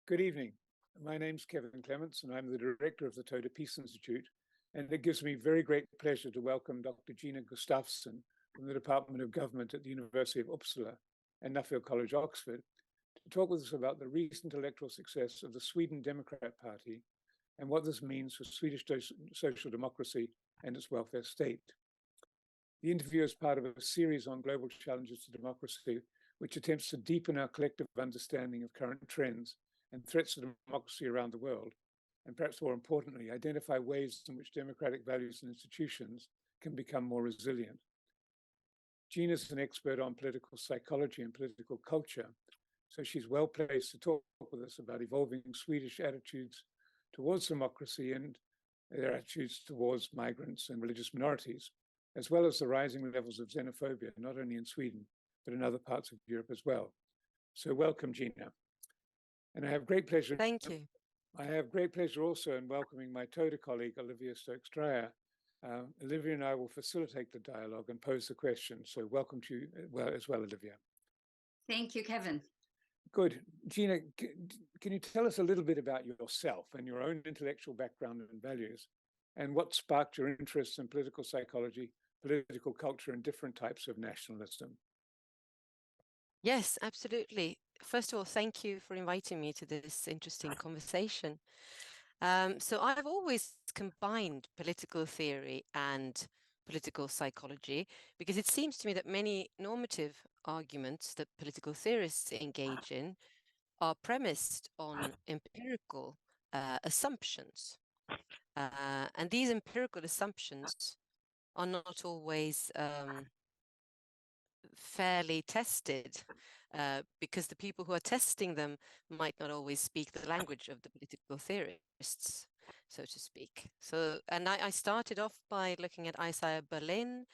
Good evening. My name's Kevin Clements, and I'm the director of the Toda Peace Institute. And it gives me very great pleasure to welcome Dr. Gina Gustavsson from the Department of Government at the University of Uppsala and Nuffield College, Oxford, to talk with us about the recent electoral success of the Sweden Democrat Party and what this means for Swedish social democracy and its welfare state. The interview is part of a series on global challenges to democracy, which attempts to deepen our collective understanding of current trends and threats to democracy around the world, and perhaps more importantly, identify ways in which democratic values and institutions can become more resilient. Gina is an expert on political psychology and political culture, so she's well placed to talk with us about evolving Swedish attitudes towards democracy and their attitudes towards migrants and religious minorities, as well as the rising levels of xenophobia, not only in Sweden, but in other parts of Europe as well. So welcome, Gina. And I have great pleasure. Thank you. I have great pleasure also in welcoming my Toda colleague, Olivia Stokes Dreier. Olivia and I will facilitate the dialogue and pose the question. So welcome to you as well, Olivia. Thank you, Kevin. Good. Gina, can you tell us a little bit about yourself and your own intellectual background and values, and what sparked your interest in political psychology, political culture, and different types of nationalism? Yes, absolutely. First of all, thank you for inviting me to this interesting conversation. So I've always combined political theory and political psychology because it seems to me that many normative arguments that political theorists engage in are premised on empirical assumptions. And these empirical assumptions are not always fairly tested because the people who are testing them might not always speak the language of the political theorists, so to speak. So, and I started off by looking at Isaiah Berlin,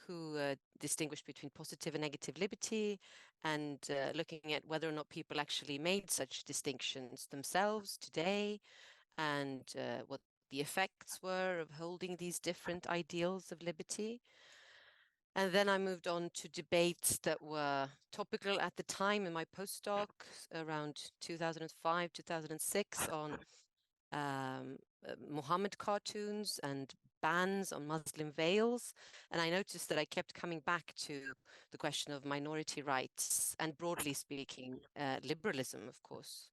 who distinguished between positive and negative liberty, and looking at whether or not people actually made such distinctions themselves today, and what the effects were of holding these different ideals of liberty. And then I moved on to debates that were topical at the time in my postdoc around 2005, 2006 on Muhammad cartoons and bans on Muslim veils. And I noticed that I kept coming back to the question of minority rights and, broadly speaking, liberalism, of course.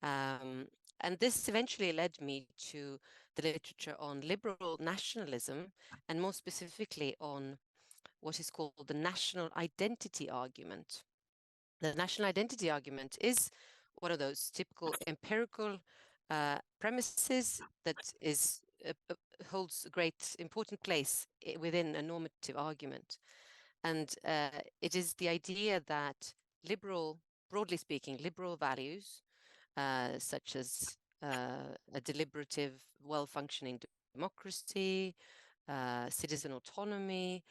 And this eventually led me to the literature on liberal nationalism, and more specifically on what is called the national identity argument. The national identity argument is one of those typical empirical premises that holds a great important place within a normative argument. And it is the idea that broadly speaking, liberal values, such as a deliberative, well-functioning democracy, citizen autonomy,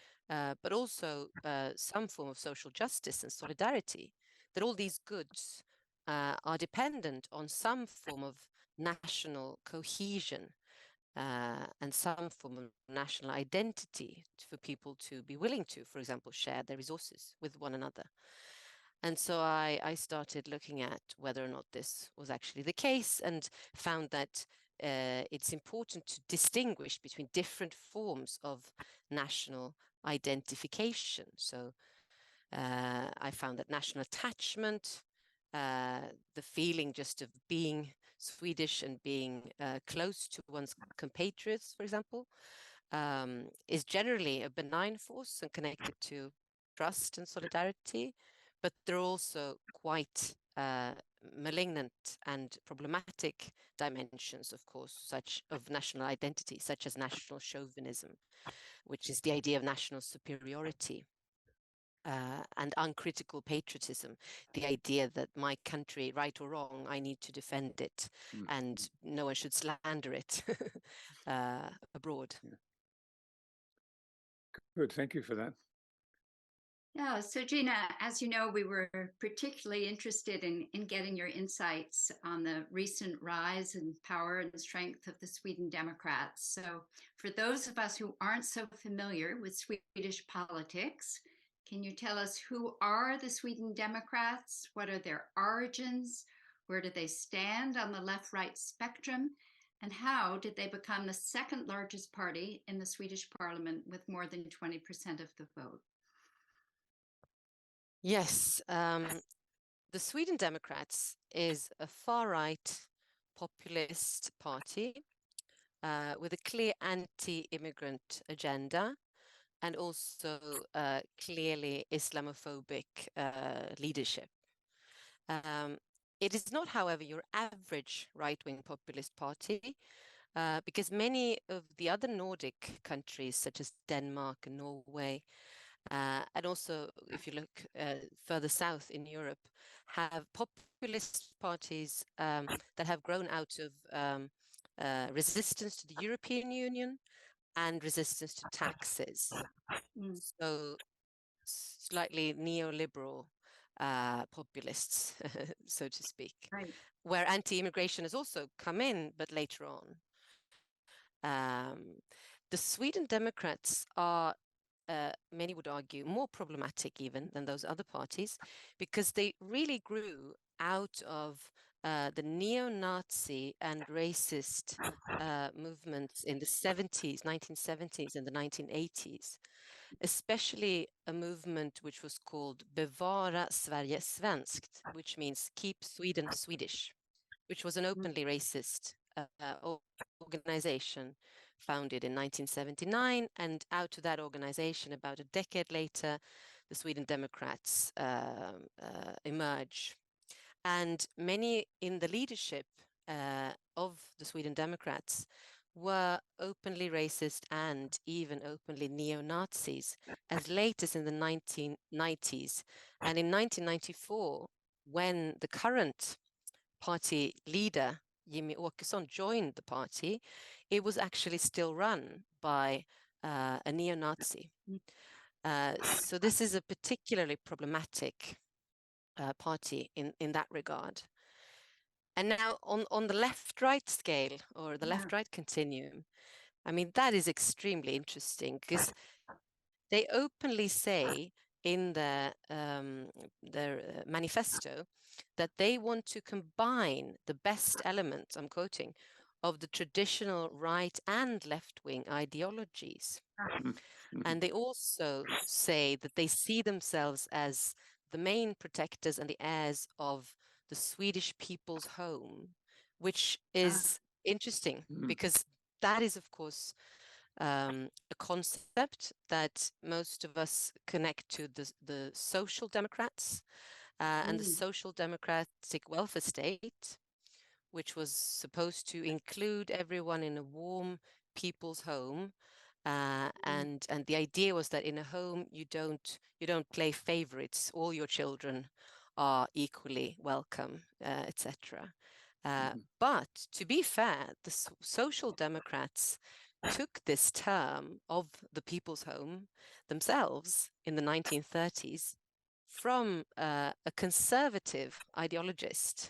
but also some form of social justice and solidarity, that all these goods are dependent on some form of national cohesion and some form of national identity for people to be willing to, for example, share their resources with one another. And so I started looking at whether or not this was actually the case, and found that it's important to distinguish between different forms of national identification. So I found that national attachment, the feeling just of being Swedish and being close to one's compatriots, for example, is generally a benign force and connected to trust and solidarity, but there are also quite malignant and problematic dimensions, of course, such of national identity, such as national chauvinism, which is the idea of national superiority, and uncritical patriotism, the idea that my country, right or wrong, I need to defend it, and no one should slander it abroad. Yeah. Good, thank you for that. Yeah, so Gina, as you know, we were particularly interested in getting your insights on the recent rise in power and strength of the Sweden Democrats. So for those of us who aren't so familiar with Swedish politics, can you tell us who are the Sweden Democrats? What are their origins? Where do they stand on the left-right spectrum? And how did they become the second largest party in the Swedish parliament with more than 20% of the vote? Yes, the Sweden Democrats is a far-right populist party with a clear anti-immigrant agenda and also clearly Islamophobic leadership. It is not, however, your average right-wing populist party, because many of the other Nordic countries, such as Denmark and Norway, and also if you look further south in Europe, have populist parties that have grown out of resistance to the European Union and resistance to taxes. So slightly neoliberal populists, so to speak, Right. where anti-immigration has also come in, but later on. The Sweden Democrats are, many would argue, more problematic even than those other parties, because they really grew out of the neo-Nazi and racist movements in the 1970s and the 1980s, especially a movement which was called Bevara Sverige Svenskt, which means keep Sweden Swedish, which was an openly racist organization founded in 1979, and out of that organization, about a decade later, the Sweden Democrats emerge. And many in the leadership of the Sweden Democrats were openly racist and even openly neo-Nazis as late as in the 1990s. And in 1994, when the current party leader, Jimmy Åkesson, joined the party, it was actually still run by a neo-Nazi. So this is a particularly problematic party in that regard. And now on the left-right scale, or the left-right continuum, I mean, that is extremely interesting, because they openly say in their manifesto that they want to combine the best elements, I'm quoting, of the traditional right and left-wing ideologies. And they also say that they see themselves as the main protectors and the heirs of the Swedish people's home, which is interesting because that is, of course, a concept that most of us connect to the social democrats and the social democratic welfare state, which was supposed to include everyone in a warm people's home. And the idea was that in a home you don't play favorites. All your children are equally welcome, etc. But to be fair, the social democrats took this term of the people's home themselves in the 1930s from a conservative ideologist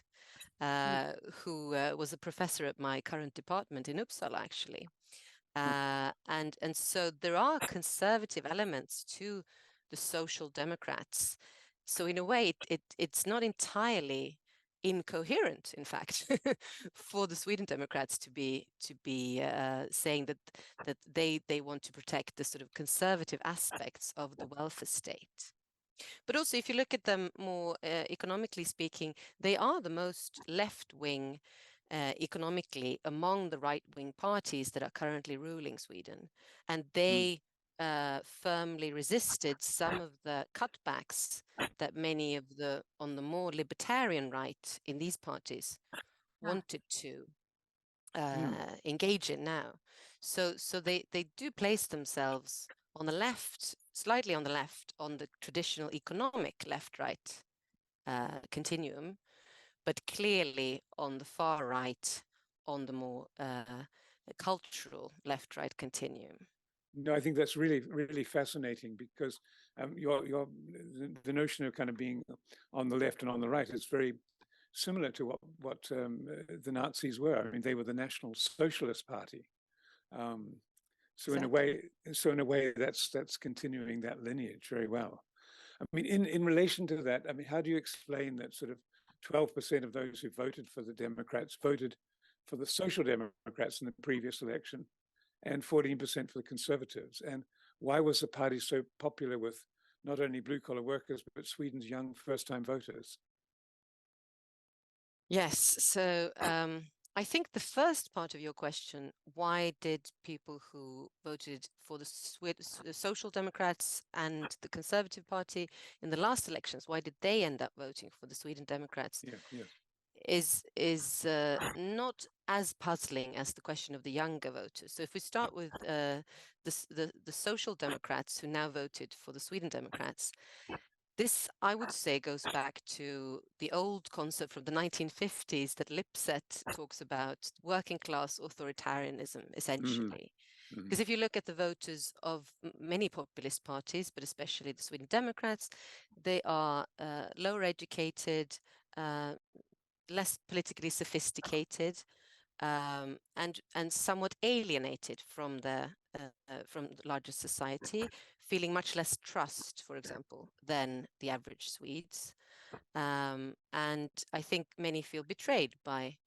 who was a professor at my current department in Uppsala, actually. And so there are conservative elements to the social democrats. So in a way, it's not entirely incoherent, in fact, for the Sweden Democrats to be saying that they want to protect the sort of conservative aspects of the welfare state. But also, if you look at them more economically speaking, they are the most left-wing economically among the right-wing parties that are currently ruling Sweden. And they firmly resisted some of the cutbacks that many of on the more libertarian right in these parties wanted to engage in now. So they do place themselves on the left, slightly on the left, on the traditional economic left-right continuum, but clearly on the far right, on the more cultural left-right continuum. No, I think that's really, really fascinating, because the notion of kind of being on the left and on the right is very similar to what the Nazis were. I mean, they were the National Socialist Party. So Exactly. in a way, that's continuing that lineage very well. I mean, in relation to that, I mean, how do you explain that sort of 12% of those who voted for the Democrats voted for the Social Democrats in the previous election, and 14% for the Conservatives. And why was the party so popular with not only blue-collar workers, but Sweden's young first-time voters? Yes, so I think the first part of your question, why did people who voted for the Social Democrats and the Conservative Party in the last elections, why did they end up voting for the Sweden Democrats? Yeah, yes. Is not as puzzling as the question of the younger voters. So if we start with the Social Democrats who now voted for the Sweden Democrats, this, I would say, goes back to the old concept from the 1950s that Lipset talks about, working class authoritarianism, essentially. Because if you look at the voters of many populist parties, but especially the Sweden Democrats, they are lower educated, less politically sophisticated, and somewhat alienated from the larger society, feeling much less trust, for example, than the average Swedes. And I think many feel betrayed by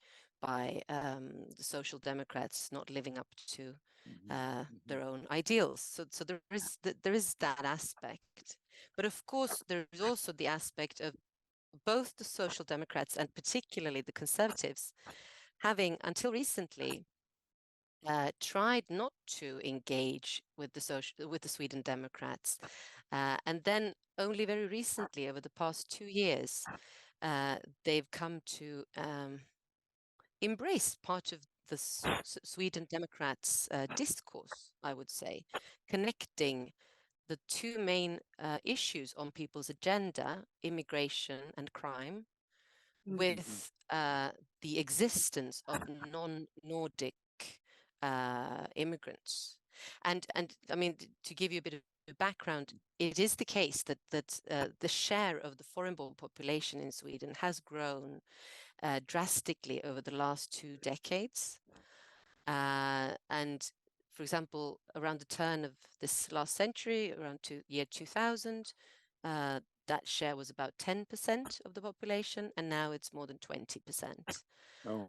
the Social Democrats not living up to their own ideals. So there is that aspect. But of course, there is also the aspect of both the Social Democrats and particularly the Conservatives having, until recently, tried not to engage with the Sweden Democrats, and then only very recently, over the past 2 years, they've come to embrace part of the Sweden Democrats' discourse, I would say, connecting the two main issues on people's agenda, immigration and crime, with the existence of non-Nordic immigrants. And I mean, to give you a bit of background, it is the case that the share of the foreign-born population in Sweden has grown drastically over the last 2 decades. And for example, around the turn of this last century, around year 2000, that share was about 10% of the population, and now it's more than 20%. Oh.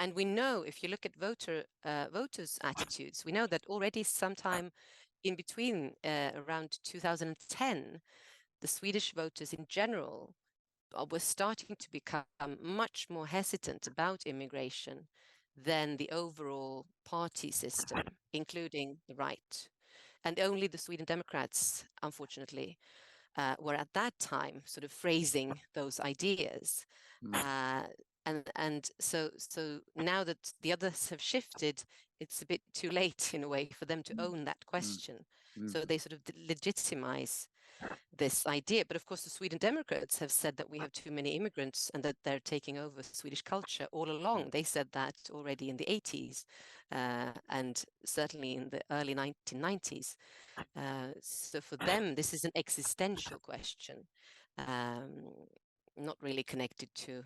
And we know, if you look at voters' attitudes, we know that already sometime in between around 2010, the Swedish voters in general were starting to become much more hesitant about immigration than the overall party system, including the right. And only the Sweden Democrats, unfortunately, were at that time sort of phrasing those ideas. And so now that the others have shifted, it's a bit too late in a way for them to own that question. So they sort of legitimize this idea. But of course, the Sweden Democrats have said that we have too many immigrants and that they're taking over Swedish culture all along. They said that already in the 80s and certainly in the early 1990s. So for them, this is an existential question, not really connected to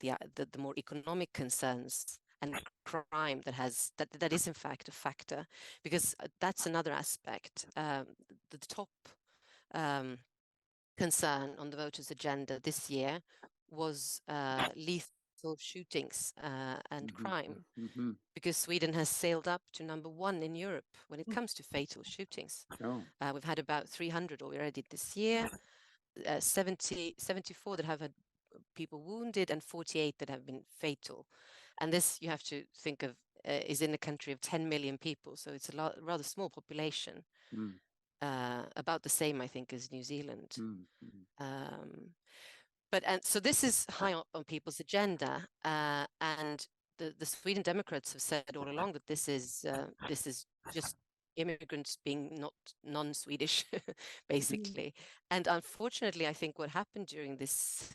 the more economic concerns and crime that is in fact a factor, because that's another aspect. The top concern on the voters' agenda this year was lethal shootings and crime, because Sweden has sailed up to #1 in Europe when it comes to fatal shootings. We've had about 300 already this year, 74 that have had people wounded and 48 that have been fatal. And this, you have to think of, is in a country of 10 million people, so it's a rather small population. About the same, I think, as New Zealand. So this is high up on people's agenda, and the Sweden Democrats have said all along that this is just immigrants being not non-Swedish, basically. And unfortunately, I think what happened during this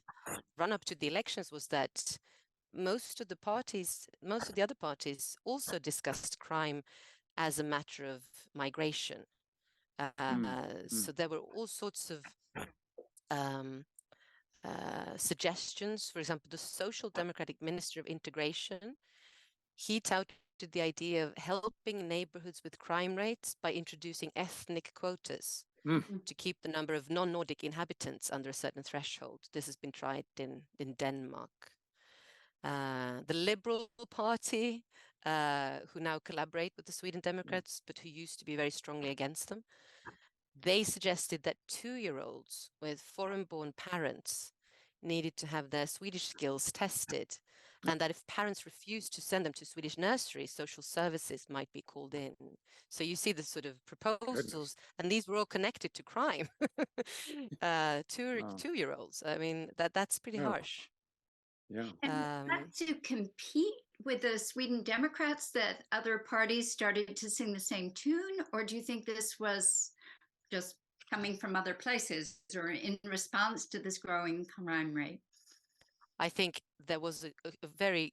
run-up to the elections was that most of the other parties also discussed crime as a matter of migration. So there were all sorts of suggestions. For example, the Social Democratic Minister of Integration, he touted the idea of helping neighborhoods with crime rates by introducing ethnic quotas. to keep the number of non-Nordic inhabitants under a certain threshold. This has been tried in Denmark. The Liberal Party, who now collaborate with the Sweden Democrats, but who used to be very strongly against them, they suggested that 2-year-olds with foreign-born parents needed to have their Swedish skills tested, and that if parents refused to send them to Swedish nurseries, social services might be called in. So you see the sort of proposals, and these were all connected to crime. Two-year-olds. I mean, that's pretty harsh. Yeah. And to compete with the Sweden Democrats that other parties started to sing the same tune, or do you think this was just coming from other places or in response to this growing crime rate? I think there was a very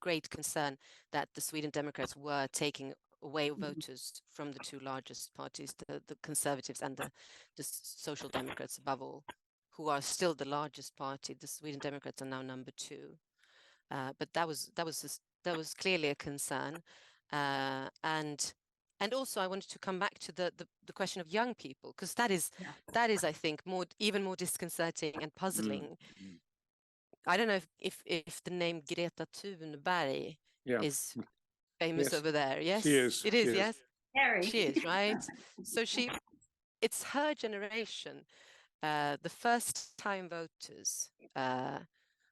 great concern that the Sweden Democrats were taking away voters from the two largest parties, the Conservatives and the Social Democrats above all, who are still the largest party. The Sweden Democrats are now number 2. But that was clearly a concern. And also I wanted to come back to the question of young people, because that is, I think, even more disconcerting and puzzling. I don't know if the name Greta Thunberg is famous over there. Yes, she is. It is. She yes, Harry. she is, right? So it's her generation, the first-time voters,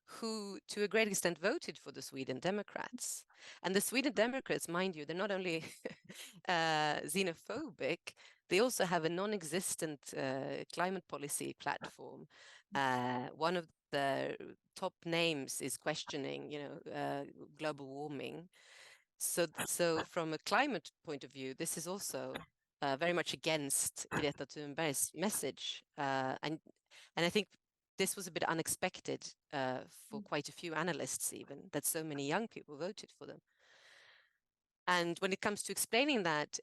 who to a great extent voted for the Sweden Democrats. And the Sweden Democrats, mind you, they're not only xenophobic, they also have a non-existent climate policy platform. One of the top names is questioning, global warming. So from a climate point of view, this is also very much against Greta Thunberg's message. And I think this was a bit unexpected for quite a few analysts, even, that so many young people voted for them. And when it comes to explaining that,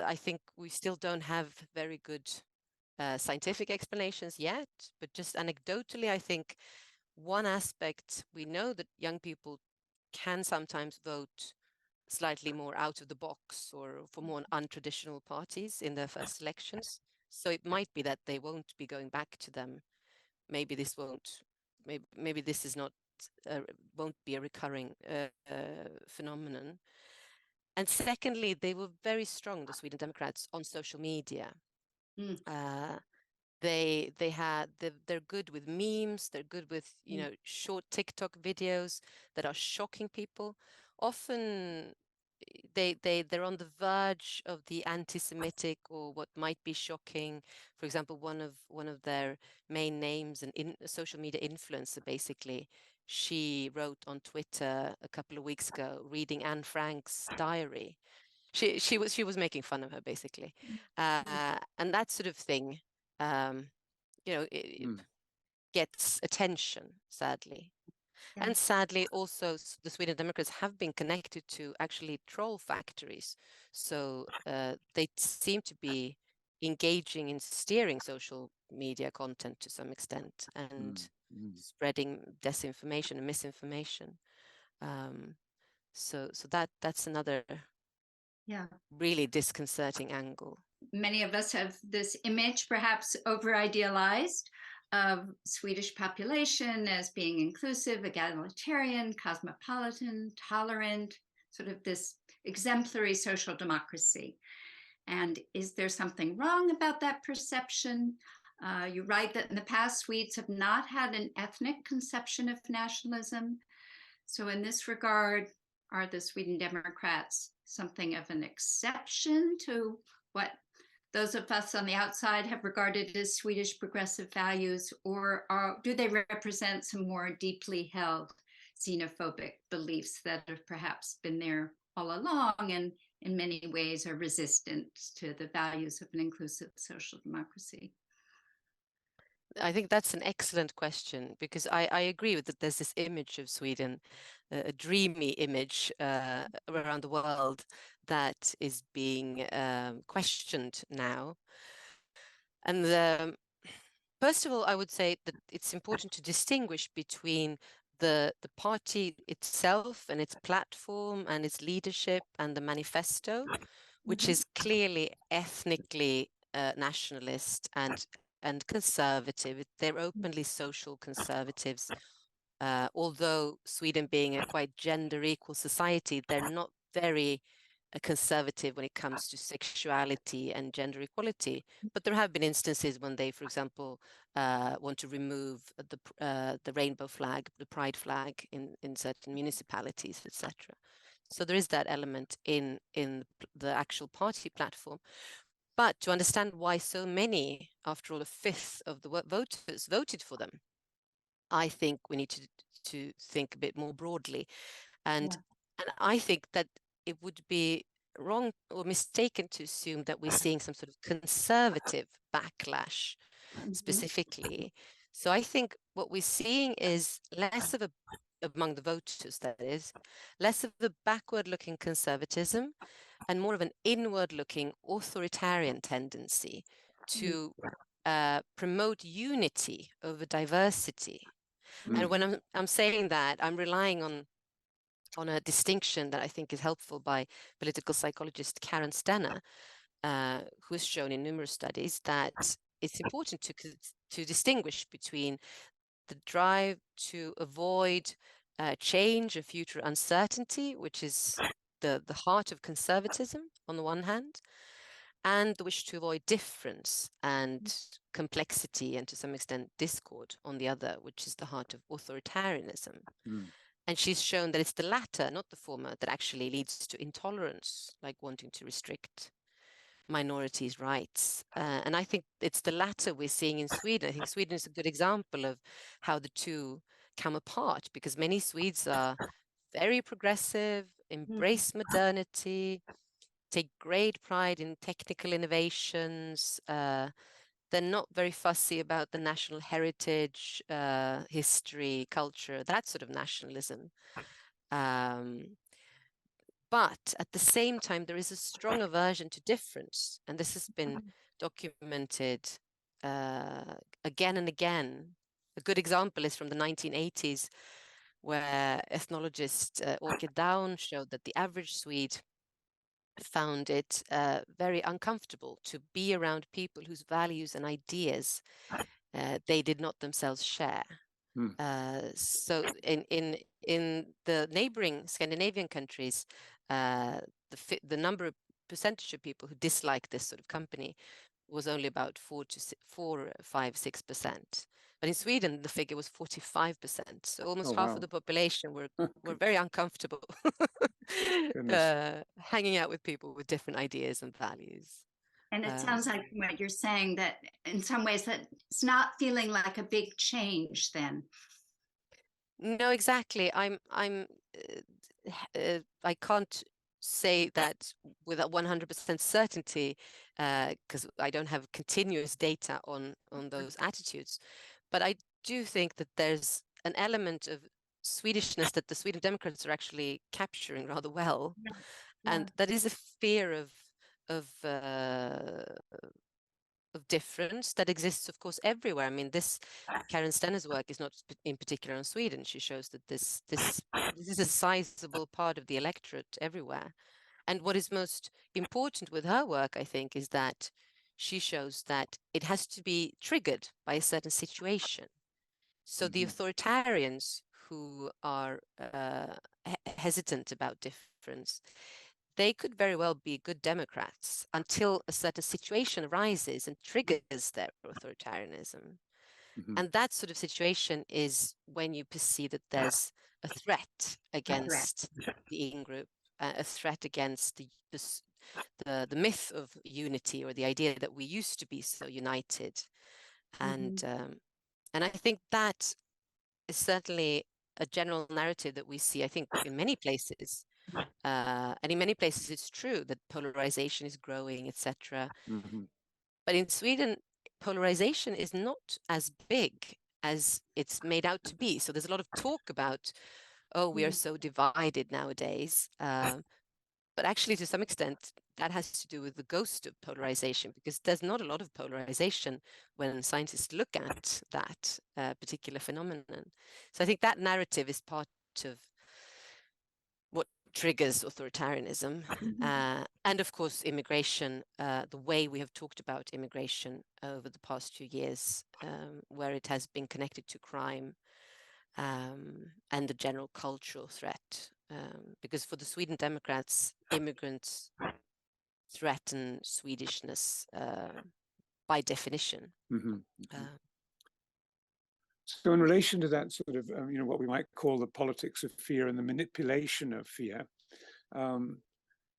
I think we still don't have very good scientific explanations yet, but just anecdotally, I think one aspect, we know that young people can sometimes vote slightly more out of the box or for more untraditional parties in their first elections. So it might be that they won't be going back to them. Maybe this won't. Maybe this is not won't be a recurring phenomenon. And secondly, they were very strong, the Sweden Democrats, on social media. They're good with memes. They're good with short TikTok videos that are shocking people. Often they're on the verge of the anti-Semitic or what might be shocking. For example, one of their main names, an social media influencer, basically, she wrote on Twitter a couple of weeks ago, reading Anne Frank's diary. She was making fun of her, basically, and that sort of thing, it gets attention, sadly. Yeah. And sadly, also, the Sweden Democrats have been connected to actually troll factories. So they seem to be engaging in steering social media content to some extent and spreading disinformation and misinformation. So that's another really disconcerting angle. Many of us have this image, perhaps over-idealized, of Swedish population as being inclusive, egalitarian, cosmopolitan, tolerant, sort of this exemplary social democracy. And is there something wrong about that perception? You write that in the past, Swedes have not had an ethnic conception of nationalism. So in this regard, are the Sweden Democrats something of an exception to what those of us on the outside have regarded as Swedish progressive values, or do they represent some more deeply held xenophobic beliefs that have perhaps been there all along and in many ways are resistant to the values of an inclusive social democracy? I think that's an excellent question, because I agree with that. There's this image of Sweden, a dreamy image around the world that is being questioned now. And first of all, I would say that it's important to distinguish between the party itself and its platform and its leadership and the manifesto, which is clearly ethnically nationalist and conservative. They're openly social conservatives. Although Sweden being a quite gender equal society, they're not very conservative when it comes to sexuality and gender equality. But there have been instances when they, for example, want to remove the rainbow flag, the pride flag in certain municipalities, etc. So there is that element in the actual party platform. But to understand why so many, after all, a fifth of the voters voted for them, I think we need to think a bit more broadly. And I think that it would be wrong or mistaken to assume that we're seeing some sort of conservative backlash specifically. So I think what we're seeing is less of among the voters, that is, less of the backward-looking conservatism and more of an inward-looking authoritarian tendency to promote unity over diversity. And when I'm saying that, I'm relying on a distinction that I think is helpful by political psychologist Karen Stenner, who has shown in numerous studies that it's important to distinguish between the drive to avoid change and future uncertainty, which is the heart of conservatism on the one hand, and the wish to avoid difference and complexity and to some extent discord on the other, which is the heart of authoritarianism. And she's shown that it's the latter, not the former, that actually leads to intolerance, like wanting to restrict minorities' rights. And I think it's the latter we're seeing in Sweden. I think Sweden is a good example of how the two come apart, because many Swedes are very progressive, embrace modernity, take great pride in technical innovations. They're not very fussy about the national heritage, history, culture, that sort of nationalism. But at the same time, there is a strong aversion to difference. And this has been documented again and again. A good example is from the 1980s, where ethnologist Åke Daun showed that the average Swede found it very uncomfortable to be around people whose values and ideas they did not themselves share. So in the neighboring Scandinavian countries, the number of percentage of people who dislike this sort of company was only about 6%. But in Sweden, the figure was 45%. So almost half of the population were very uncomfortable hanging out with people with different ideas and values. And it sounds like what you're saying, that in some ways that it's not feeling like a big change then. No, exactly. I can't say that with 100% certainty, because I don't have continuous data on those attitudes. But I do think that there's an element of Swedishness that the Sweden Democrats are actually capturing rather well, and that is a fear of difference that exists, of course, everywhere. I mean, this Karen Stenner's work is not in particular on Sweden. She shows that this is a sizable part of the electorate everywhere. And what is most important with her work, I think, is that she shows that it has to be triggered by a certain situation. So the authoritarians who are hesitant about difference, they could very well be good Democrats until a certain situation arises and triggers their authoritarianism. And that sort of situation is when you perceive that there's a threat against the in-group, a threat against the myth of unity, or the idea that we used to be so united. And I think that is certainly a general narrative that we see, I think, in many places. And in many places it's true that polarization is growing, etc. But in Sweden, polarization is not as big as it's made out to be. So there's a lot of talk about, oh, we are so divided nowadays. But actually, to some extent, that has to do with the ghost of polarization, because there's not a lot of polarization when scientists look at that particular phenomenon. So I think that narrative is part of what triggers authoritarianism, and of course immigration, the way we have talked about immigration over the past few years, where it has been connected to crime and the general cultural threat. Because for the Sweden Democrats, immigrants threaten Swedishness by definition. So in relation to that sort of, what we might call the politics of fear and the manipulation of fear, do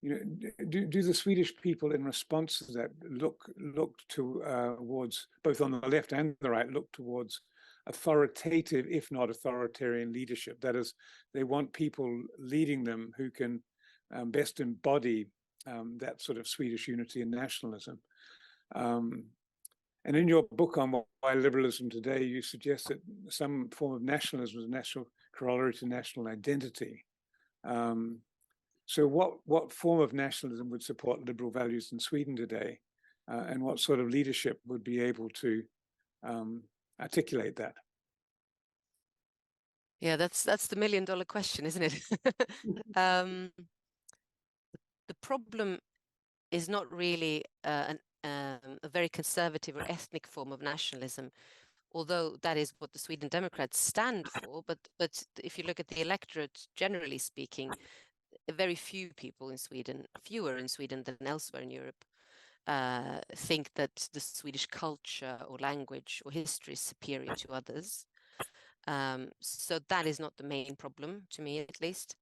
the Swedish people in response to that look towards, both on the left and the right, look towards authoritative, if not authoritarian leadership? That is, they want people leading them who can best embody that sort of Swedish unity and nationalism. And in your book on Why Liberalism Today, you suggest that some form of nationalism is a national corollary to national identity. So what form of nationalism would support liberal values in Sweden today? And what sort of leadership would be able to articulate that? Yeah, that's the million-dollar question, isn't it? The problem is not really a very conservative or ethnic form of nationalism, although that is what the Sweden Democrats stand for. But if you look at the electorate, generally speaking, very few people in Sweden, fewer in Sweden than elsewhere in Europe, think that the Swedish culture or language or history is superior to others. So that is not the main problem, to me at least.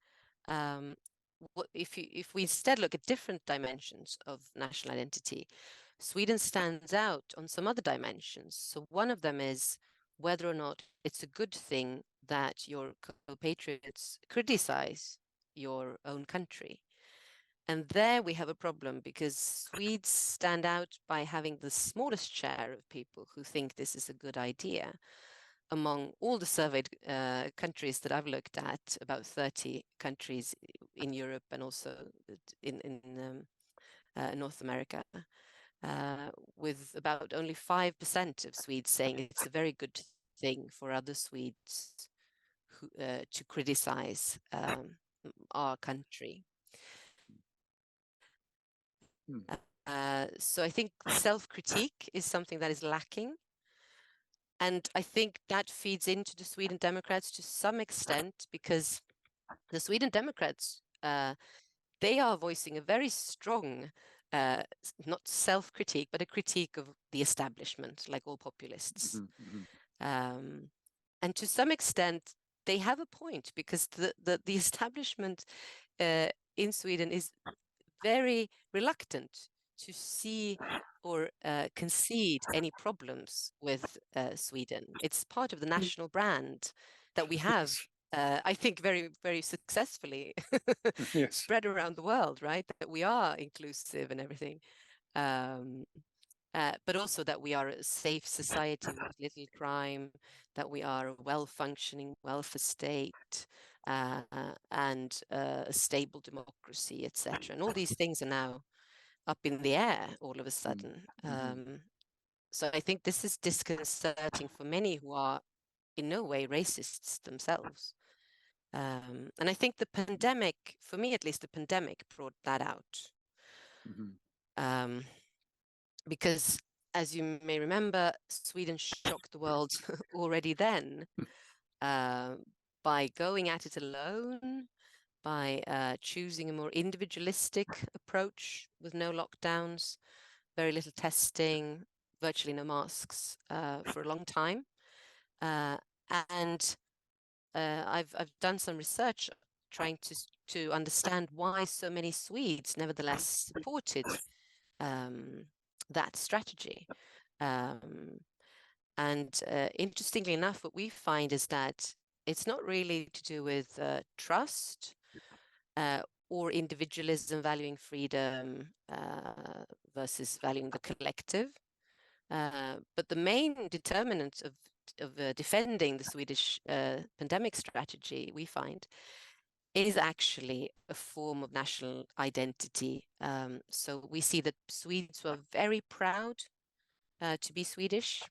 If we instead look at different dimensions of national identity, Sweden stands out on some other dimensions. So one of them is whether or not it's a good thing that your compatriots criticize your own country. And there we have a problem, because Swedes stand out by having the smallest share of people who think this is a good idea. Among all the surveyed countries that I've looked at, about 30 countries in Europe and also in North America, with about only 5% of Swedes saying it's a very good thing for other Swedes to criticize our country. So I think self-critique is something that is lacking. And I think that feeds into the Sweden Democrats to some extent, because the Sweden Democrats, they are voicing a very strong, not self-critique, but a critique of the establishment, like all populists. And to some extent, they have a point, because the establishment in Sweden is very reluctant to see or concede any problems with Sweden. It's part of the national brand that we have, I think, very, very successfully spread around the world, right? That we are inclusive and everything. But also that we are a safe society with little crime, that we are a well-functioning welfare state, and a stable democracy, etc. And all these things are now up in the air all of a sudden. So I think this is disconcerting for many who are in no way racists themselves. And I think the pandemic, for me at least, the pandemic brought that out. Because, as you may remember, Sweden shocked the world already then by going at it alone, by choosing a more individualistic approach with no lockdowns, very little testing, virtually no masks for a long time. And I've done some research trying to understand why so many Swedes nevertheless supported that strategy. And interestingly enough, what we find is that it's not really to do with trust or individualism, valuing freedom versus valuing the collective. But the main determinant of defending the Swedish pandemic strategy, we find, is actually a form of national identity. So we see that Swedes were very proud to be Swedish,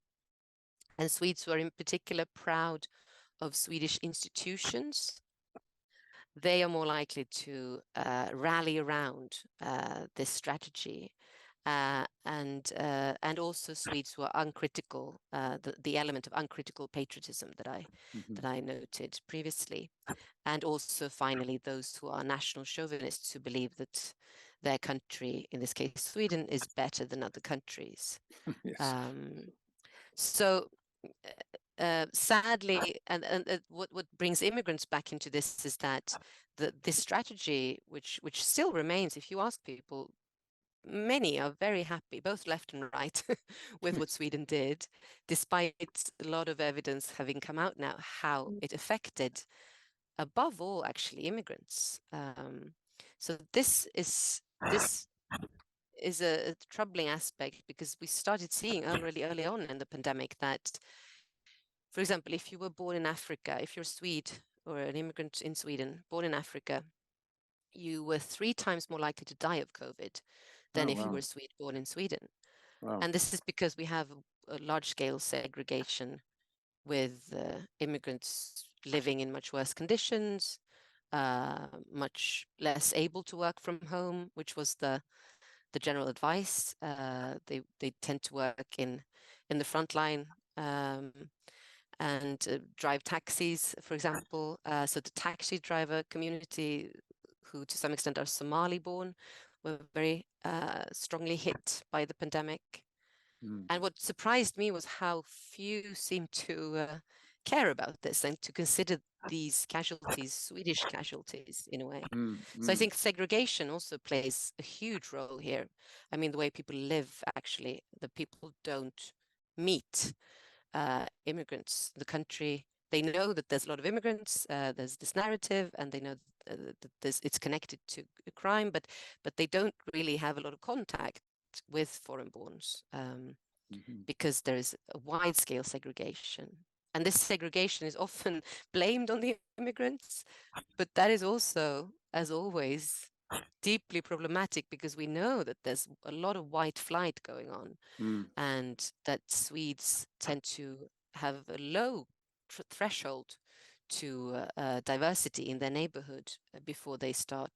and Swedes were in particular proud of Swedish institutions they are more likely to rally around this strategy. And also Swedes who are uncritical, the element of uncritical patriotism that I noted previously, and also finally those who are national chauvinists who believe that their country, in this case Sweden, is better than other countries. Yes. So sadly, and what brings immigrants back into this is that this strategy, which still remains, if you ask people, many are very happy, both left and right, with what Sweden did, despite a lot of evidence having come out now how it affected, above all, actually immigrants. So this is a troubling aspect, because we started seeing really early on in the pandemic that, for example, if you were born in Africa, if you're a Swede or an immigrant in Sweden, born in Africa, you were 3 times more likely to die of COVID than if you were a Swede born in Sweden. Wow. And this is because we have a large-scale segregation with immigrants living in much worse conditions, much less able to work from home, which was the general advice. They tend to work in the front line and drive taxis, for example. So the taxi driver community, who to some extent are Somali-born, were very strongly hit by the pandemic. And what surprised me was how few seemed to care about this and to consider these casualties Swedish casualties in a way. So I think segregation also plays a huge role here. I mean, the way people live, actually, the people don't meet immigrants. The country, they know that there's a lot of immigrants, there's this narrative, and they know that it's connected to crime, but they don't really have a lot of contact with foreign-borns. Because there is a wide-scale segregation. And this segregation is often blamed on the immigrants, but that is also, as always, deeply problematic, because we know that there's a lot of white flight going on, and that Swedes tend to have a low threshold to diversity in their neighborhood before they start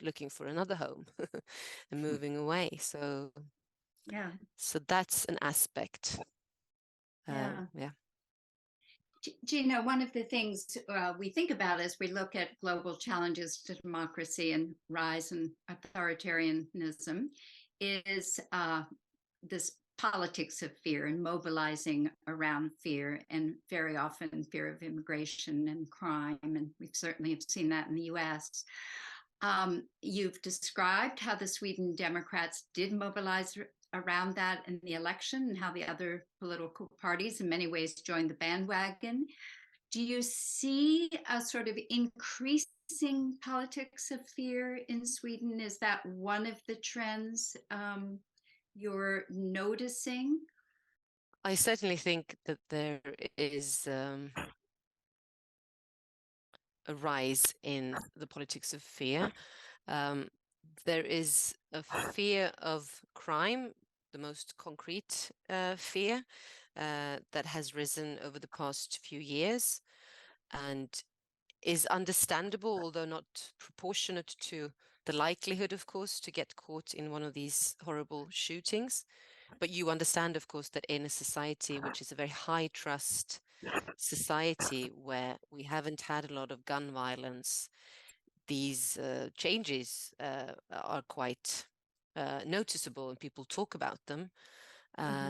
looking for another home and moving away. So that's an aspect. Gina, one of the things we think about as we look at global challenges to democracy and rise in authoritarianism is this politics of fear and mobilizing around fear, and very often fear of immigration and crime. And we certainly have seen that in the US. You've described how the Sweden Democrats did mobilize around that in the election, and how the other political parties in many ways joined the bandwagon. Do you see a sort of increasing politics of fear in Sweden? Is that one of the trends you're noticing? I certainly think that there is a rise in the politics of fear. There is a fear of crime, the most concrete fear that has risen over the past few years, and is understandable, although not proportionate to the likelihood, of course, to get caught in one of these horrible shootings. But you understand, of course, that in a society which is a very high trust society, where we haven't had a lot of gun violence, these changes are quite noticeable, and people talk about them.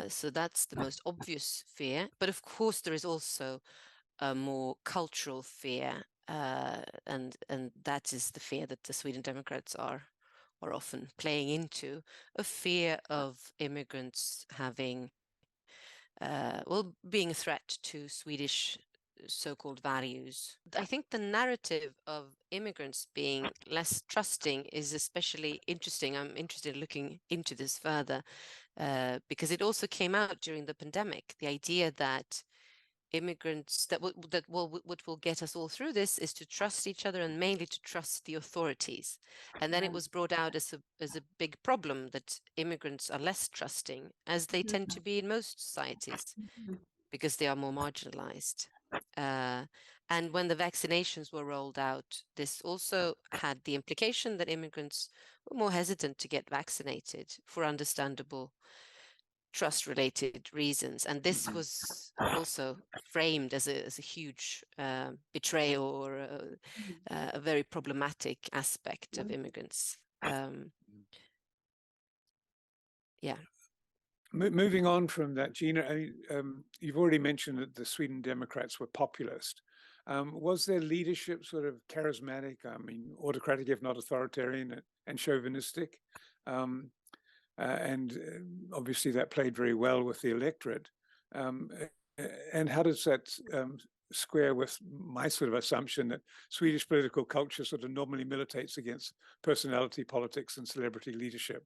So that's the most obvious fear. But of course, there is also a more cultural fear, and that is the fear that the Sweden Democrats are often playing into, a fear of immigrants having, being a threat to Swedish so-called values. I think the narrative of immigrants being less trusting is especially interesting. I'm interested in looking into this further, because it also came out during the pandemic, the idea that immigrants, what will get us all through this is to trust each other, and mainly to trust the authorities. And then it was brought out as a big problem that immigrants are less trusting, as they tend to be in most societies, because they are more marginalized. And when the vaccinations were rolled out, this also had the implication that immigrants were more hesitant to get vaccinated for understandable trust-related reasons. And this was also framed as a huge betrayal or a very problematic aspect of immigrants. Yeah. Moving on from that, Gina, you've already mentioned that the Sweden Democrats were populist. Was their leadership sort of charismatic? I mean, autocratic, if not authoritarian, and chauvinistic? And obviously that played very well with the electorate. And how does that square with my sort of assumption that Swedish political culture sort of normally militates against personality politics and celebrity leadership?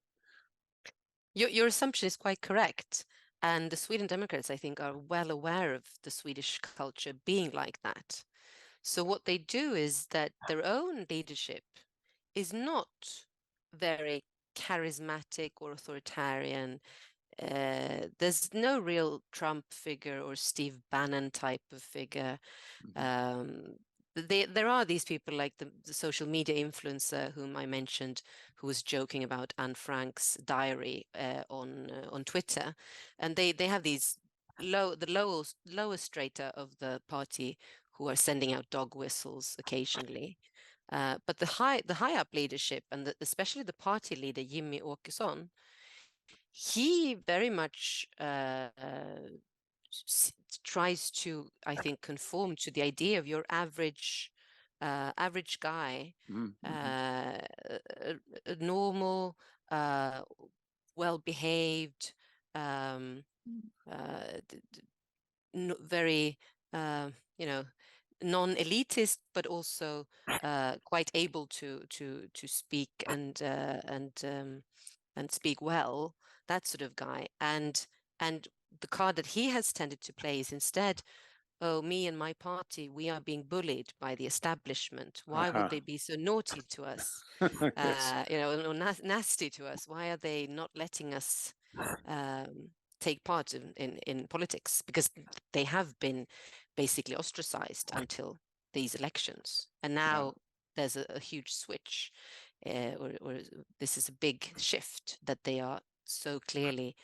Your assumption is quite correct. And the Sweden Democrats, I think, are well aware of the Swedish culture being like that. So what they do is that their own leadership is not very charismatic or authoritarian. There's no real Trump figure or Steve Bannon type of figure. There are these people like the social media influencer whom I mentioned, who was joking about Anne Frank's diary on Twitter, and they have these lowest strata of the party who are sending out dog whistles occasionally. But the high up leadership, and especially the party leader Jimmy Åkesson, he very much tries to, I think, conform to the idea of your average guy, a normal, well-behaved, very, non-elitist, but also quite able to speak and speak well, that sort of guy. And the card that he has tended to play is instead, oh, me and my party, we are being bullied by the establishment. Why would they be so naughty to us? Yes. Or nasty to us? Why are they not letting us take part in politics? Because they have been basically ostracized until these elections. And now there's a huge switch, or this is a big shift, that they are so clearly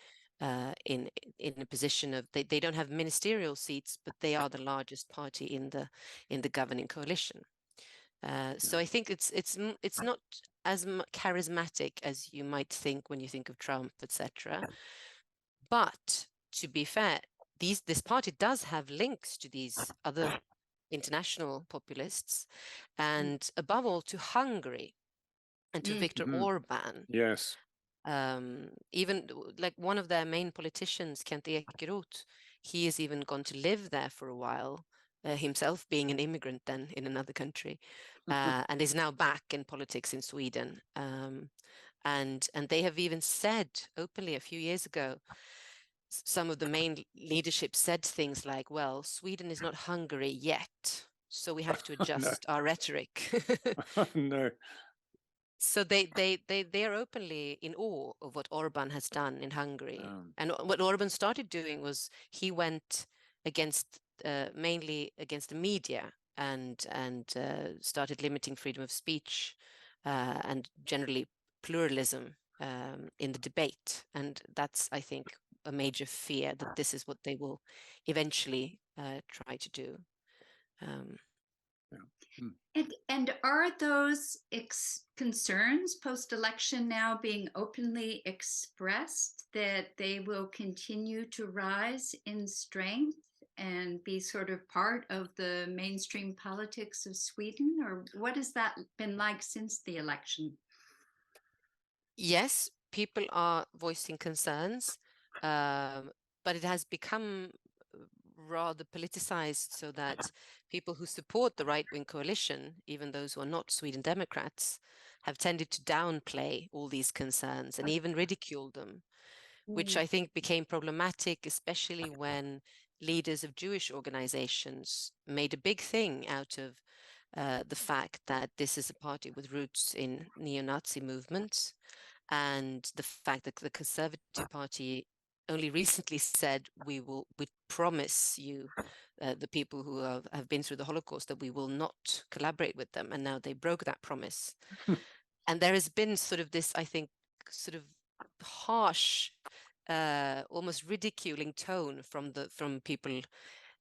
in a position of they don't have ministerial seats, but they are the largest party in the governing coalition. So I think it's not as charismatic as you might think when you think of Trump, etc. But to be fair, this party does have links to these other international populists, and above all to Hungary and to Viktor Orban. Yes. Even like one of their main politicians, Kent Ekeroth, he has even gone to live there for a while, himself being an immigrant then in another country, and is now back in politics in Sweden. And they have even said openly a few years ago, some of the main leadership said things like, well, Sweden is not Hungary yet, so we have to adjust our rhetoric. No. So they are openly in awe of what Orban has done in Hungary. And what Orban started doing was he went against mainly against the media and started limiting freedom of speech and generally pluralism in the debate. And that's, I think, a major fear that this is what they will eventually try to do. And are those concerns post-election now being openly expressed, that they will continue to rise in strength and be sort of part of the mainstream politics of Sweden? Or what has that been like since the election? Yes, people are voicing concerns, but it has become rather politicized, so that people who support the right-wing coalition, even those who are not Sweden Democrats, have tended to downplay all these concerns and even ridicule them, which I think became problematic, especially when leaders of Jewish organizations made a big thing out of the fact that this is a party with roots in neo-Nazi movements, and the fact that the Conservative Party only recently said we promise you, the people who have been through the Holocaust, that we will not collaborate with them, and now they broke that promise. And there has been sort of this, I think, sort of harsh, almost ridiculing tone from people,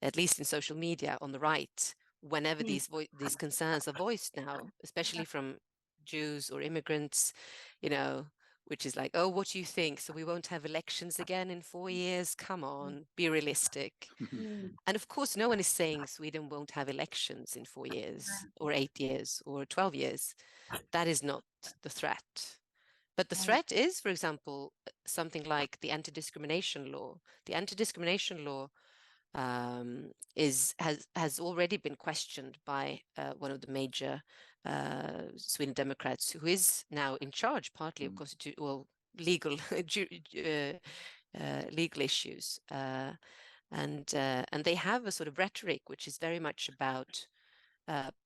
at least in social media on the right, whenever these concerns are voiced now, especially from Jews or immigrants, you know, which is like, oh, what do you think? So we won't have elections again in 4 years? Come on, be realistic. And of course, no one is saying Sweden won't have elections in 4 years or 8 years or 12 years. That is not the threat. But the threat is, for example, something like the anti-discrimination law. The anti-discrimination law has already been questioned by one of the major Sweden Democrats, who is now in charge partly of legal legal issues, and they have a sort of rhetoric which is very much about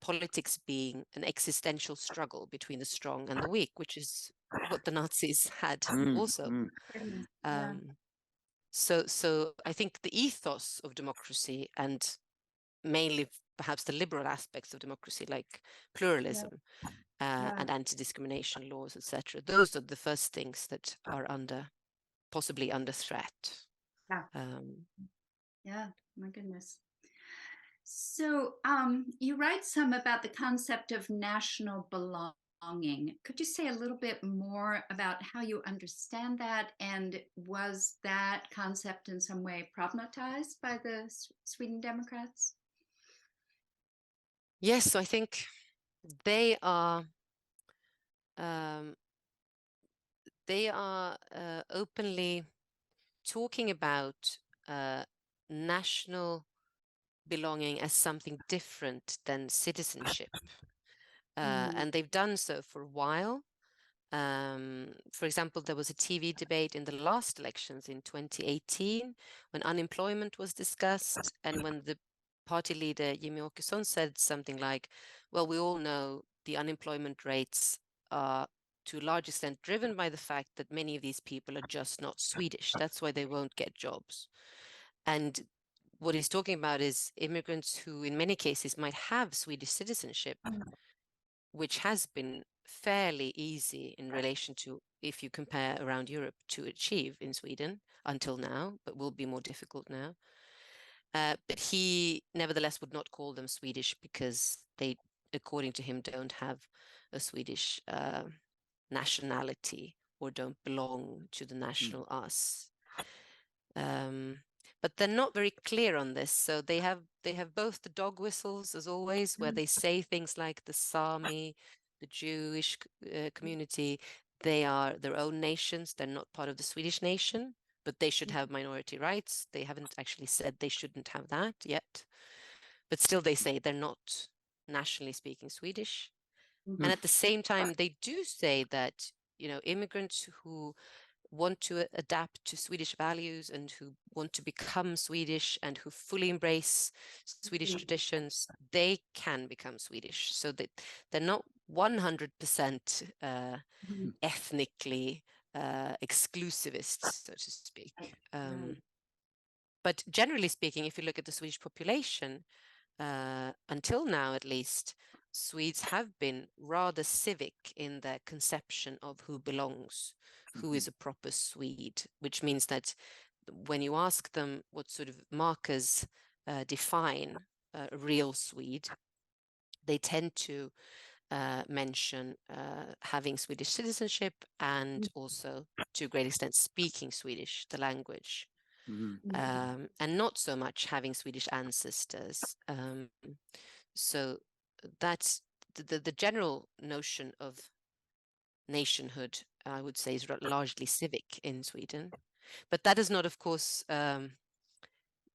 politics being an existential struggle between the strong and the weak, which is what the Nazis had also. So I think the ethos of democracy, and mainly perhaps the liberal aspects of democracy, like pluralism and anti-discrimination laws, etc., those are the first things that are possibly under threat. Yeah, my goodness. So you write some about the concept of national belonging. Could you say a little bit more about how you understand that? And was that concept in some way problematized by the Sweden Democrats? Yes, so I think they are openly talking about national belonging as something different than citizenship. And they've done so for a while. For example, there was a TV debate in the last elections in 2018 when unemployment was discussed, and when the party leader Jimmie Åkesson said something like, well, we all know the unemployment rates are to a large extent driven by the fact that many of these people are just not Swedish. That's why they won't get jobs. And what he's talking about is immigrants who in many cases might have Swedish citizenship, which has been fairly easy in relation to, if you compare around Europe, to achieve in Sweden until now, but will be more difficult now. But he nevertheless would not call them Swedish because they, according to him, don't have a Swedish nationality or don't belong to the national us. But they're not very clear on this. So they have both the dog whistles, as always, where they say things like the Sami, the Jewish community, they are their own nations. They're not part of the Swedish nation, but they should have minority rights. They haven't actually said they shouldn't have that yet. But still they say they're not nationally speaking Swedish. And at the same time, they do say that, you know, immigrants who want to adapt to Swedish values and who want to become Swedish and who fully embrace Swedish traditions, they can become Swedish. So that they're not 100% ethnically exclusivists, so to speak. But generally speaking, if you look at the Swedish population, until now at least, Swedes have been rather civic in their conception of who belongs, who is a proper Swede, which means that when you ask them what sort of markers define a real Swede, they tend to mention having Swedish citizenship and also, to a great extent, speaking Swedish, the language. And not so much having Swedish ancestors. So that's the general notion of nationhood, I would say, is largely civic in Sweden. But that does not, of course,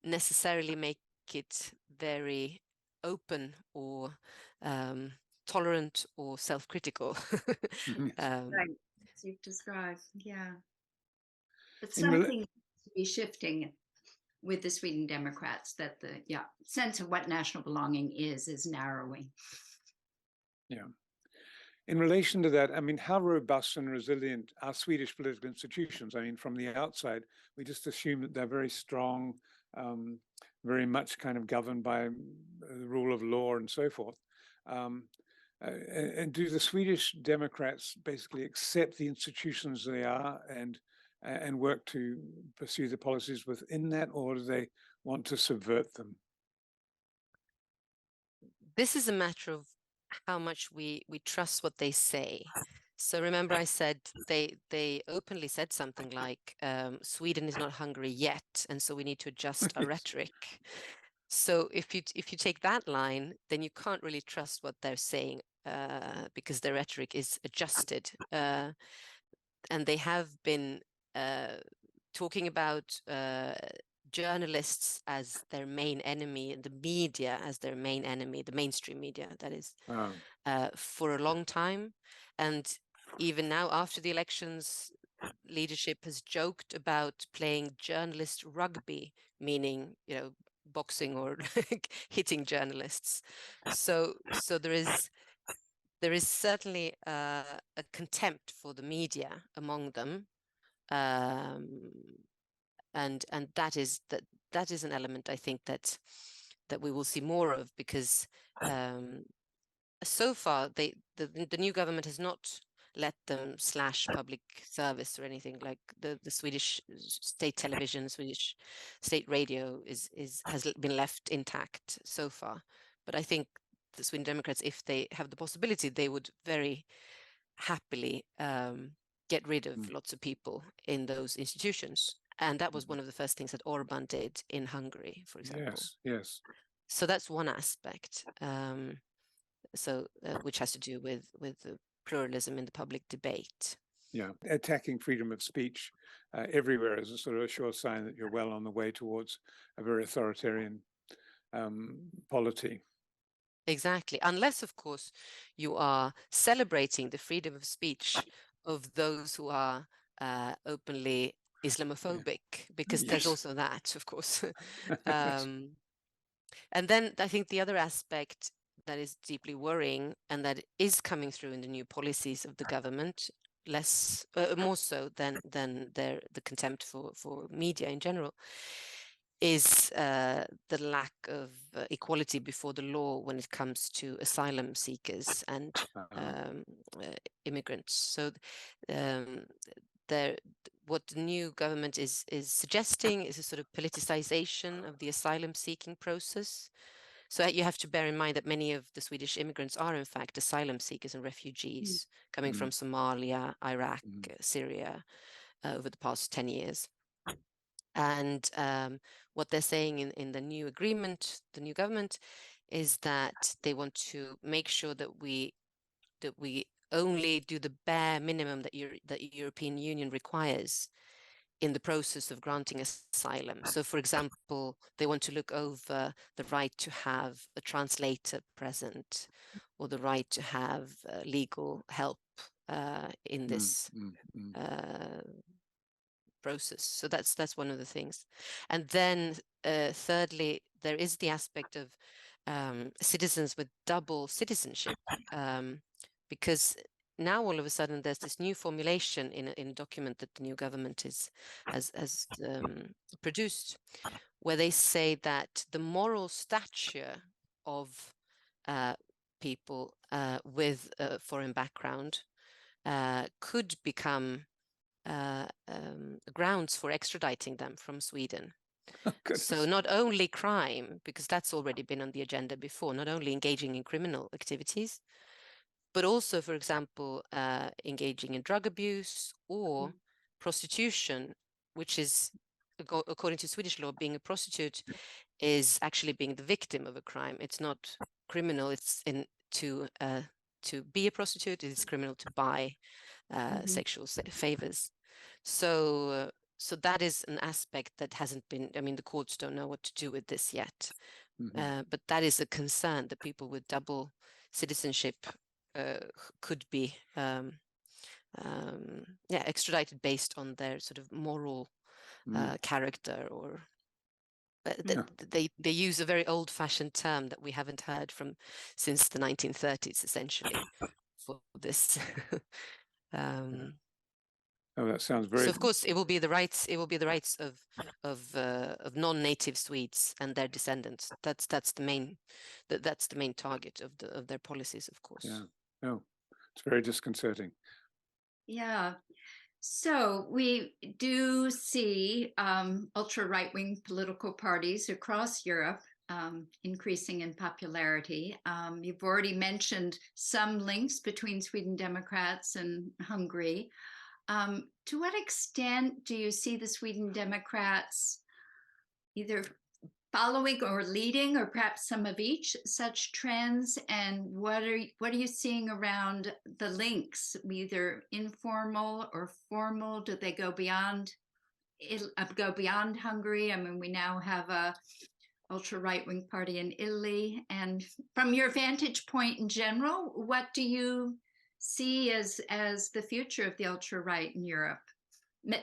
necessarily make it very open or tolerant or self-critical. Right, as you've described, yeah. But something seems to be shifting with the Sweden Democrats, that the sense of what national belonging is narrowing. Yeah. in relation to that, I mean, how robust and resilient are Swedish political institutions? I mean, from the outside, we just assume that they're very strong, very much kind of governed by the rule of law and so forth. And do the Swedish Democrats basically accept the institutions they are and work to pursue the policies within that, or do they want to subvert them? This is a matter of how much we trust what they say. So remember, I said they openly said something like Sweden is not Hungary yet, and so we need to adjust our rhetoric. So if you take that line, then you can't really trust what they're saying because their rhetoric is adjusted, and they have been talking about journalists as their main enemy and the media as their main enemy, the mainstream media, that is, for a long time. And even now, after the elections, leadership has joked about playing journalist rugby, meaning, you know, boxing or hitting journalists. So there is certainly a contempt for the media among them. And that is an element, I think, that we will see more of, because so far the new government has not let them slash public service or anything. Like the Swedish state television, Swedish state radio has been left intact so far. But I think the Sweden Democrats, if they have the possibility, they would very happily get rid of lots of people in those institutions. And that was one of the first things that Orban did in Hungary, for example. Yes. So that's one aspect. Which has to do with the pluralism in the public debate. Yeah, attacking freedom of speech everywhere is a sort of a sure sign that you're well on the way towards a very authoritarian polity. Exactly, unless, of course, you are celebrating the freedom of speech of those who are openly Islamophobic, because there's also that, of course. And then I think the other aspect that is deeply worrying, and that is coming through in the new policies of the government, more so than the contempt for media in general, is the lack of equality before the law when it comes to asylum seekers and immigrants. So what the new government is suggesting is a sort of politicization of the asylum seeking process. So you have to bear in mind that many of the Swedish immigrants are in fact asylum seekers and refugees coming from Somalia, Iraq, Syria over the past 10 years. And what they're saying in the new agreement, the new government, is that they want to make sure that we only do the bare minimum that the European Union requires in the process of granting asylum. So, for example, they want to look over the right to have a translator present, or the right to have legal help in this process. So that's one of the things. And then thirdly, there is the aspect of citizens with double citizenship, because now all of a sudden there's this new formulation in a document that the new government has produced, where they say that the moral stature of people with a foreign background could become grounds for extraditing them from Sweden. So not only crime, because that's already been on the agenda before, not only engaging in criminal activities, but also, for example, engaging in drug abuse or prostitution, which is, according to Swedish law, being a prostitute is actually being the victim of a crime. It's not criminal. It's to be a prostitute. It's criminal to buy sexual favors. So that is an aspect that hasn't been. I mean, the courts don't know what to do with this yet. But that is a concern, that people with double citizenship could be extradited based on their sort of moral character, or they use a very old-fashioned term that we haven't heard from since the 1930s, essentially, for this. Oh, that sounds very. So of course it will be the rights. It will be the rights of non-native Swedes and their descendants. That's the main target of their policies, of course. Yeah. Oh, it's very disconcerting. Yeah. So we do see ultra right-wing political parties across Europe increasing in popularity. You've already mentioned some links between Sweden Democrats and Hungary. To what extent do you see the Sweden Democrats either following or leading, or perhaps some of each, such trends? And what are you seeing around the links, either informal or formal? Do they go beyond Hungary? I mean, we now have a ultra right-wing party in Italy. And from your vantage point in general, what do you see as the future of the ultra right in Europe?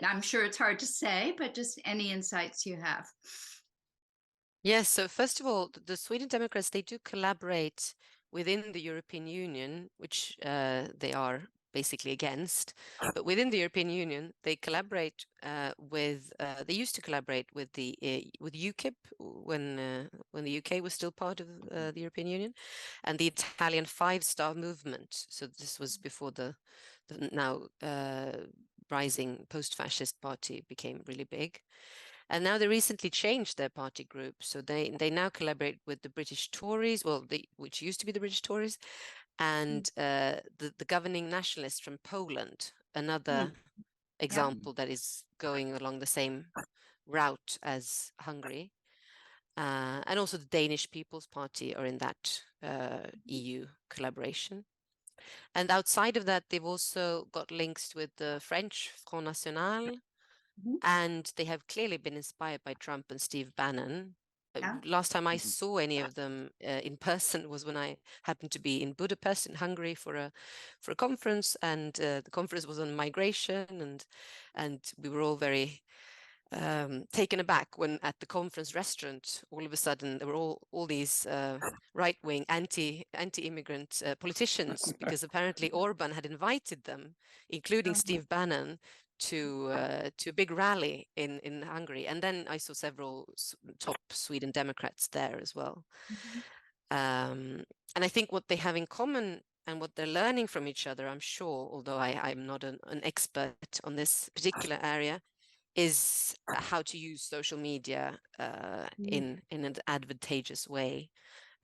I'm sure it's hard to say, but just any insights you have. Yes, so first of all, the Sweden Democrats, they do collaborate within the European Union, which they are basically against. But within the European Union, they collaborate with. They used to collaborate with the with UKIP when the UK was still part of the European Union, and the Italian Five Star Movement. So this was before the now rising post-fascist party became really big. And now they recently changed their party group. So they now collaborate with the British Tories, well, which used to be the British Tories, and the governing nationalists from Poland, another example that is going along the same route as Hungary. And also the Danish People's Party are in that EU collaboration. And outside of that, they've also got links with the French Front National, and they have clearly been inspired by Trump and Steve Bannon. Last time I saw any of them in person was when I happened to be in Budapest in Hungary for a conference, and the conference was on migration, and we were all very taken aback when at the conference restaurant all of a sudden there were all these right-wing anti-immigrant politicians, because apparently Orban had invited them, including Steve Bannon, to a big rally in Hungary. And then I saw several top Sweden Democrats there as well. And I think what they have in common and what they're learning from each other, I'm sure, although I'm not an expert on this particular area, is how to use social media in an advantageous way.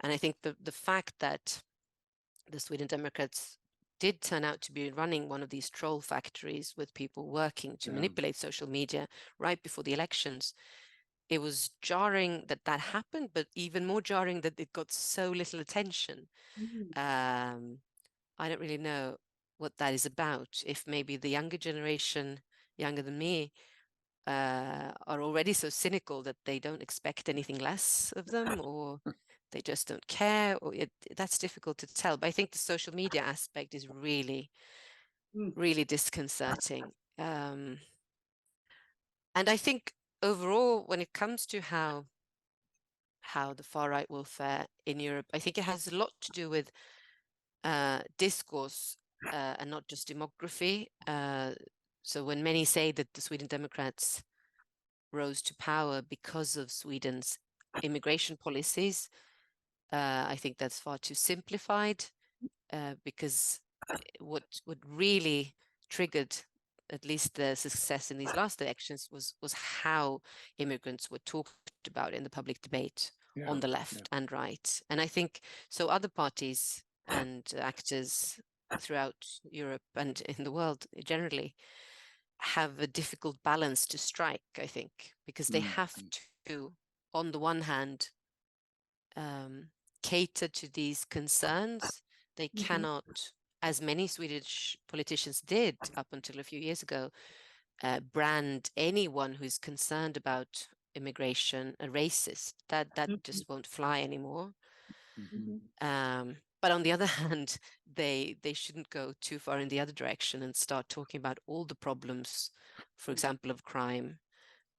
And I think the fact that the Sweden Democrats did turn out to be running one of these troll factories with people working to manipulate social media right before the elections, it was jarring that happened, but even more jarring that it got so little attention. I don't really know what that is about. If maybe the younger generation, younger than me, are already so cynical that they don't expect anything less of them, or they just don't care, or that's difficult to tell. But I think the social media aspect is really, really disconcerting. And I think overall, when it comes to how the far right will fare in Europe, I think it has a lot to do with discourse and not just demography. So when many say that the Sweden Democrats rose to power because of Sweden's immigration policies, I think that's far too simplified, because what really triggered at least the success in these last elections was how immigrants were talked about in the public debate on the left and right. And I think so other parties and actors throughout Europe and in the world generally have a difficult balance to strike, I think, because they have to, on the one hand, cater to these concerns. They cannot, as many Swedish politicians did up until a few years ago, brand anyone who's concerned about immigration a racist. That just won't fly anymore. But on the other hand, they shouldn't go too far in the other direction and start talking about all the problems, for example, of crime,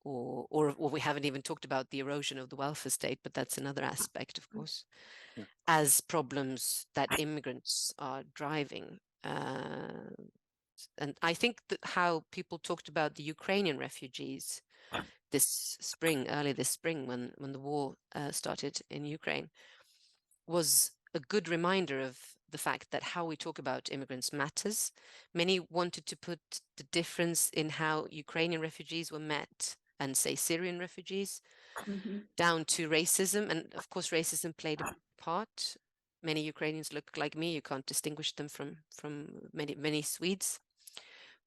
or we haven't even talked about the erosion of the welfare state, but that's another aspect, of course, as problems that immigrants are driving. And I think that how people talked about the Ukrainian refugees this spring, early this spring, when the war started in Ukraine, was a good reminder of the fact that how we talk about immigrants matters. Many wanted to put the difference in how Ukrainian refugees were met and, say, Syrian refugees down to racism. And of course, racism played a part. Many Ukrainians look like me. You can't distinguish them from many Swedes.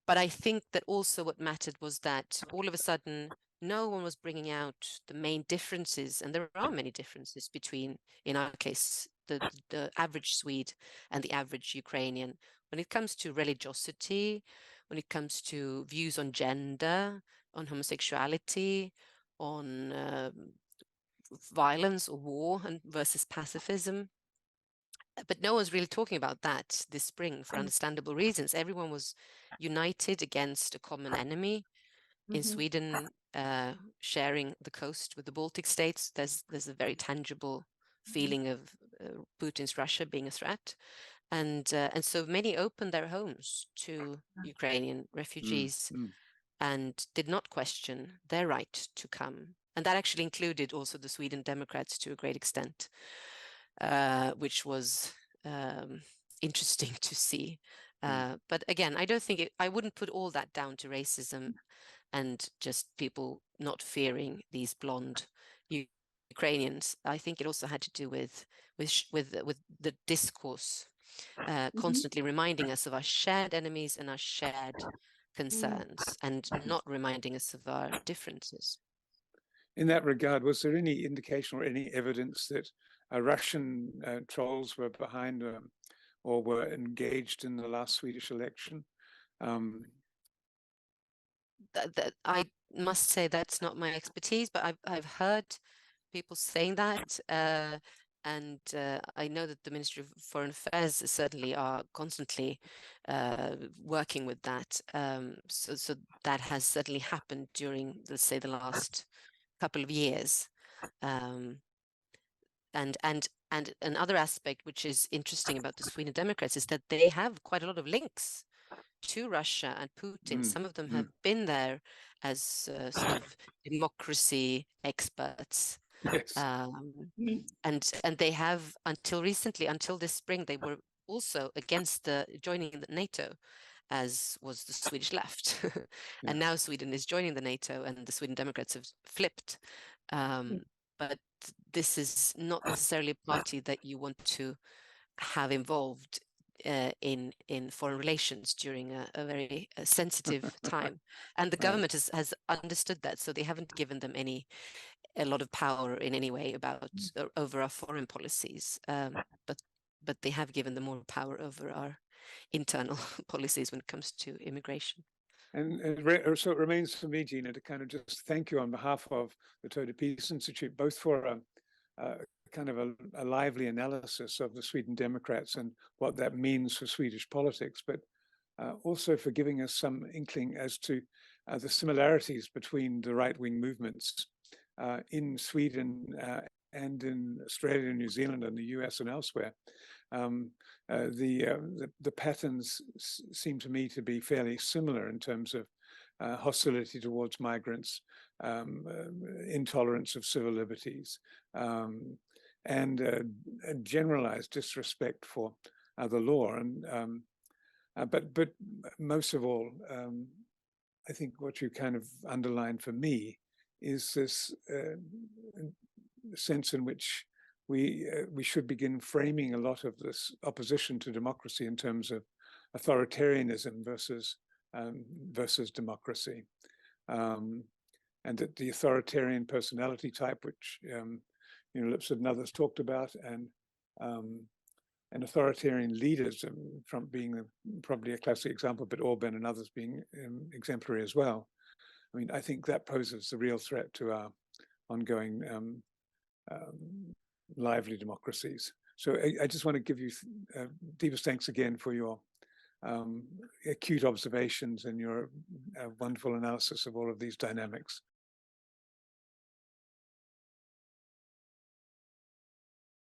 But I think that also what mattered was that all of a sudden, no one was bringing out the main differences, and there are many differences between, in our case, the average Swede and the average Ukrainian when it comes to religiosity, when it comes to views on gender, on homosexuality, on violence or war and versus pacifism. But no one's really talking about that this spring for understandable reasons. Everyone was united against a common enemy. In Sweden, sharing the coast with the Baltic states, there's a very tangible feeling of Putin's Russia being a threat. And so many opened their homes to Ukrainian refugees and did not question their right to come. And that actually included also the Sweden Democrats to a great extent. Which was interesting to see. But again, I don't think I wouldn't put all that down to racism and just people not fearing these blonde Ukrainians. I think it also had to do with the discourse constantly reminding us of our shared enemies and our shared concerns, and not reminding us of our differences. In that regard, was there any indication or any evidence that Russian trolls were behind or were engaged in the last Swedish election? I must say that's not my expertise, but I've heard people saying that, and I know that the Ministry of Foreign Affairs certainly are constantly working with that. So that has certainly happened during, let's say, the last couple of years. And another aspect which is interesting about the Sweden Democrats is that they have quite a lot of links to Russia and Putin. Some of them have been there as sort of democracy experts. Yes. And they have, until recently, until this spring, they were also against the joining the NATO, as was the Swedish left. And now Sweden is joining the NATO, and the Sweden Democrats have flipped. But this is not necessarily a party that you want to have involved in foreign relations during a very sensitive time. And the government has understood that, so they haven't given them a lot of power in any way about over our foreign policies. But they have given them more power over our internal policies when it comes to immigration. And so it remains for me, Gina, to kind of just thank you on behalf of the Toda Peace Institute, both for a kind of a lively analysis of the Sweden Democrats and what that means for Swedish politics, but also for giving us some inkling as to the similarities between the right-wing movements in Sweden and in Australia, New Zealand, and the US and elsewhere. The patterns seem to me to be fairly similar in terms of hostility towards migrants, intolerance of civil liberties, and a generalized disrespect for the law. And but most of all, I think what you kind of underlined for me is this sense in which we should begin framing a lot of this opposition to democracy in terms of authoritarianism versus democracy, and that the authoritarian personality type, which Lipset and others talked about, and authoritarian leaders, Trump being probably a classic example, but Orban and others being exemplary as well. I mean, I think that poses the real threat to our ongoing lively democracies. So I just want to give you deepest thanks again for your acute observations and your wonderful analysis of all of these dynamics.